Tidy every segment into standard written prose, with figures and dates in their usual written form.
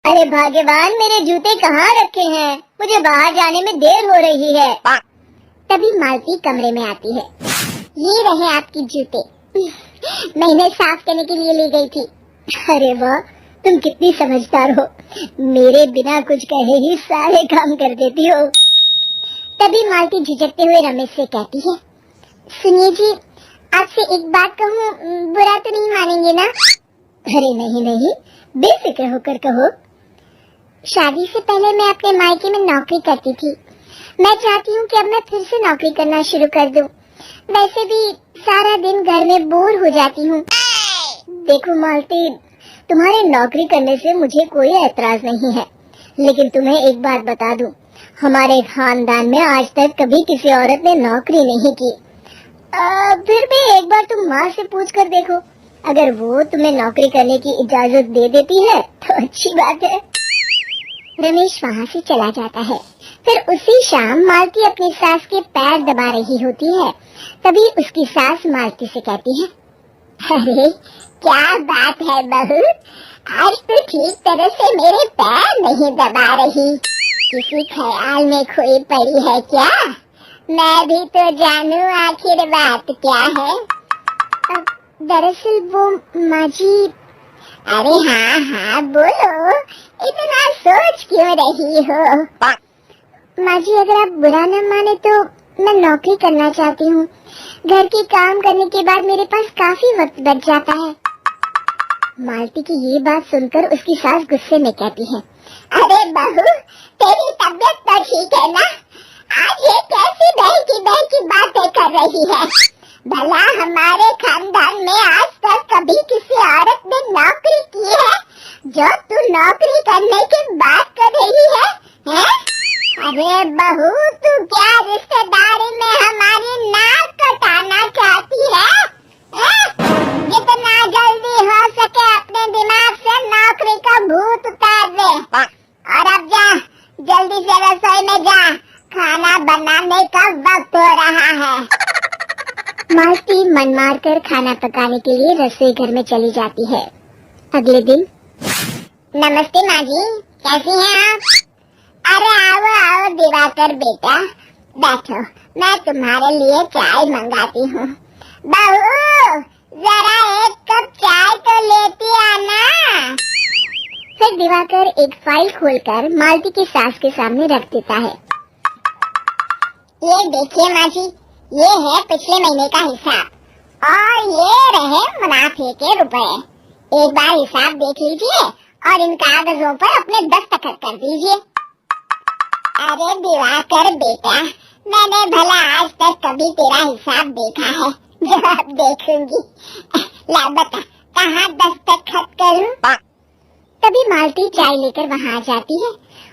अरे भाग्यवान, मेरे जूते कहाँ रखे हैं? मुझे बाहर जाने में देर हो रही है। तभी मालती कमरे में आती है। ये रहे आपकी जूते। मैंने साफ करने के लिए ले गई थी। अरे वाह, तुम कितनी समझदार हो। मेरे बिना कुछ कहे ही सारे काम कर देती हो। तभी मालती झिझकते हुए रमेश से कहती है, सुनिए जी, आपसे एक बात कहूँ, बुरा तो नहीं मानेंगे ना? अरे नहीं नहीं, बेफिक्र होकर कहो। शादी से पहले मैं अपने मायके में नौकरी करती थी। मैं चाहती हूँ कि अब मैं फिर से नौकरी करना शुरू कर दूँ। वैसे भी सारा दिन घर में बोर हो जाती हूँ। देखो मालती, तुम्हारे नौकरी करने से मुझे कोई ऐतराज नहीं है, लेकिन तुम्हें एक बात बता दूं, हमारे खानदान में आज तक कभी किसी औरत ने नौकरी नहीं की। फिर भी एक बार तुम माँ से पूछ कर देखो, अगर वो तुम्हें नौकरी करने की इजाजत दे देती है तो अच्छी बात है। रमेश वहाँ से चला जाता है। फिर उसी शाम मालती अपनी सास के पैर दबा रही होती है। तभी उसकी सास मालती से कहती है, अरे क्या बात है बहू, आज तो ठीक तरह से मेरे पैर नहीं दबा रही। किसी ख्याल में खोई पड़ी है क्या? मैं भी तो जानूं आखिर बात क्या है। दरअसल वो माँ जी। अरे हाँ हाँ बोलो, इतना सोच क्यों रही हो? माँ जी, अगर आप बुरा न माने तो मैं नौकरी करना चाहती हूँ। घर के काम करने के बाद मेरे पास काफी वक्त बच जाता है। मालती की ये बात सुनकर उसकी सास गुस्से में कहती है, अरे बहू, तेरी तबीयत तो ठीक है ना? आज ये कैसी बहकी बातें कर रही है? भला हमारे खानदान में आज तक कभी किसी औरत ने नौकरी की है जो तू नौकरी करने की बात कर रही है? हैं? अरे बहू, तू क्या रिश्तेदारी में हमारी नाक कटाना चाहती है? जितना जल्दी हो सके अपने दिमाग से नौकरी का भूत उतार दे। और अब जा, जल्दी से रसोई में जा, खाना बनाने का वक्त हो रहा है। मालती मन मार कर खाना पकाने के लिए रसोई घर में चली जाती है। अगले दिन। नमस्ते माँ जी, कैसी हैं आप? अरे आओ आओ दिवाकर बेटा, बैठो, मैं तुम्हारे लिए चाय मंगाती हूँ। बहू, जरा एक कप चाय तो लेती आना। फिर दिवाकर एक फाइल खोलकर मालती की सास के सामने रख देता है। ये देखिए माँ जी, ये है पिछले महीने का हिसाब और ये रहे मुनाफे के रुपए। एक बार हिसाब देख लीजिए और इन कागजों पर अपने दस्तखत कर दीजिए। अरे दिवाकर बेटा, मैंने भला आज तक कभी तेरा हिसाब देखा है जो अब देखूंगी? ला बता, कहाँ दस्तखत करूं? तभी मालती चाय लेकर वहाँ आ जाती है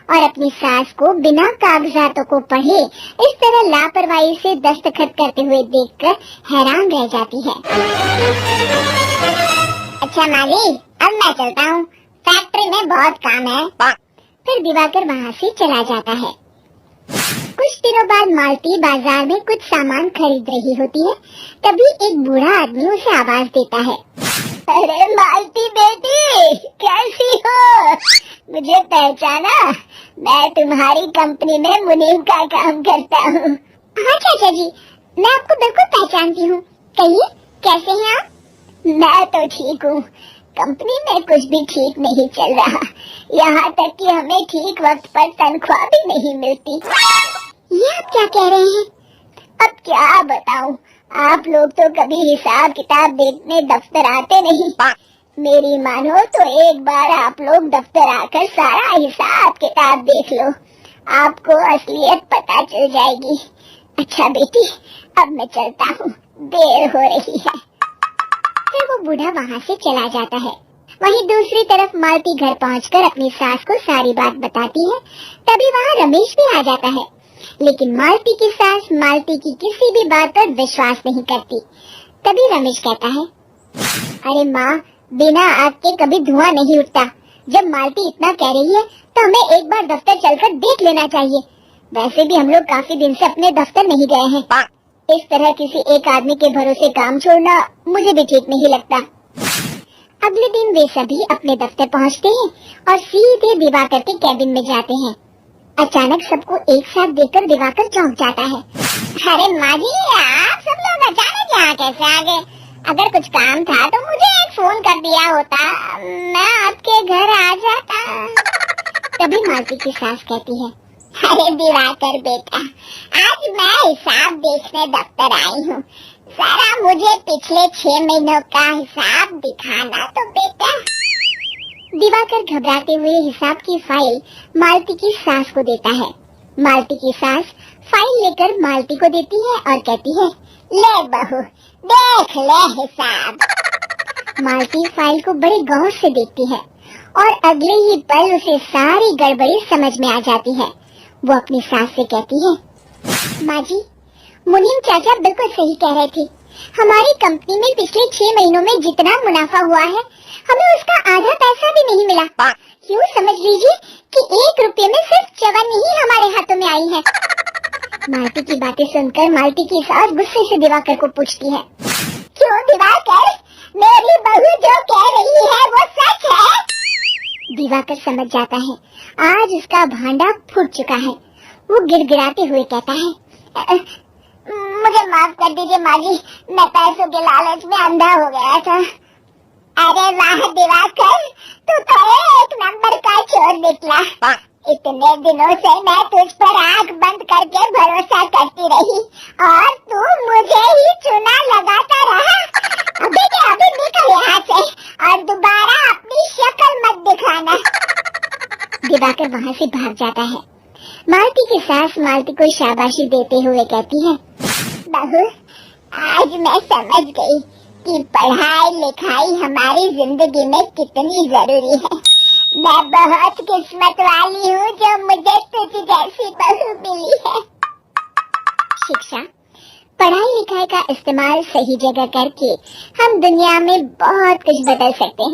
और अपनी सास को बिना कागजातों को पढ़े इस तरह लापरवाही से दस्तखत करते हुए देखकर हैरान रह जाती है। अच्छा माली, अब मैं चलता हूँ, फैक्ट्री में बहुत काम है। फिर दिवाकर वहाँ से चला जाता है। कुछ दिनों बाद मालती बाजार में कुछ सामान खरीद रही होती है। तभी एक बूढ़ा आदमी उसे आवाज देता है, अरे मालती बेटी, कैसी हो? मुझे पहचाना? मैं तुम्हारी कंपनी में मुनीम का काम करता हूँ। हाँ चाचा जी, मैं आपको बिल्कुल पहचानती हूँ। कहिए, कैसे हैं आप? मैं तो ठीक हूँ। कंपनी में कुछ भी ठीक नहीं चल रहा, यहाँ तक कि हमें ठीक वक्त पर तनख्वाह भी नहीं मिलती। ये आप क्या कह रहे हैं? अब क्या बताऊं, आप लोग तो कभी हिसाब किताब देखने दफ्तर आते नहीं। मेरी मानो तो एक बार आप लोग दफ्तर आकर सारा हिसाब किताब देख लो, आपको असलियत पता चल जाएगी। अच्छा बेटी, अब मैं चलता हूँ, देर हो रही है। फिर वो बूढ़ा वहाँ से चला जाता है। वहीं दूसरी तरफ मालती घर पहुँचकर अपनी सास को सारी बात बताती है। तभी वहाँ रमेश भी आ जाता है, लेकिन मालती की सास मालती की किसी भी बात पर विश्वास नहीं करती। तभी रमेश कहता है, अरे माँ, बिना आग के कभी धुआं नहीं उठता। जब मालती इतना कह रही है तो हमें एक बार दफ्तर चलकर देख लेना चाहिए। वैसे भी हम लोग काफी दिन से अपने दफ्तर नहीं गए हैं। इस तरह किसी एक आदमी के भरोसे काम छोड़ना मुझे भी ठीक नहीं लगता। अगले दिन वे सभी अपने दफ्तर पहुंचते हैं और सीधे दिवाकर के कैबिन में जाते हैं। अचानक सबको एक साथ देखकर दिवाकर चौंक जाता है। अरे माँ जी, आप सब लोग अचानक यहाँ कैसे आ गए? अगर कुछ काम था तो मुझे एक फोन कर दिया होता, मैं आपके घर आ जाता। तभी मालती की सास कहती है, अरे दिवाकर बेटा, आज मैं हिसाब देखने दफ्तर आई हूँ, जरा मुझे पिछले 6 महीनों का हिसाब दिखाना तो बेटा। दिवाकर घबराते हुए हिसाब की फाइल मालती की सास को देता है। मालती की सास फाइल लेकर मालती को देती है और कहती है, ले बहू, देख ले हिसाब। मालती फाइल को बड़े गौर से देखती है और अगले ही पल उसे सारी गड़बड़ी समझ में आ जाती है। वो अपनी सास से कहती है, माँ जी, मुनीम चाचा बिल्कुल सही कह रहे थे। हमारी कंपनी में पिछले 6 महीनों में जितना मुनाफा हुआ है, हमें उसका आधा पैसा भी नहीं मिला। यूँ समझ लीजिए कि 1 रुपये में सिर्फ चवन्नी ही हमारे हाथों में आई है। मालती की बातें सुनकर मालती की सास गुस्से से दिवाकर को पूछती है, क्यों दिवाकर, मेरी बहू जो कह रही है वो सच है? दिवाकर समझ जाता है आज उसका भांडा फूट चुका है। वो गिड़गिड़ाते हुए कहता है, मुझे माफ कर दीजिए माँ जी, मैं पैसों के लालच में अंधा हो गया था। अरे वाह दिवाकर, तू तो एक नंबर का चोर निकला। इतने दिनों से मैं तुझ पर आंख बंद करके भरोसा करती रही और तू मुझे ही चुना लगाता रहा। अभी के अभी निकल यहाँ से और दोबारा अपनी शक्ल मत दिखाना। दिवाकर वहाँ से भाग जाता है। मालती की सास मालती को शाबाशी देते हुए कहती है, बहू, आज मैं समझ गई कि पढ़ाई लिखाई हमारी जिंदगी में कितनी जरूरी है। मैं बहुत किस्मत वाली हूँ जो मुझे तुझ जैसी बहू मिली है। शिक्षा, पढ़ाई लिखाई का इस्तेमाल सही जगह करके हम दुनिया में बहुत कुछ बदल सकते हैं।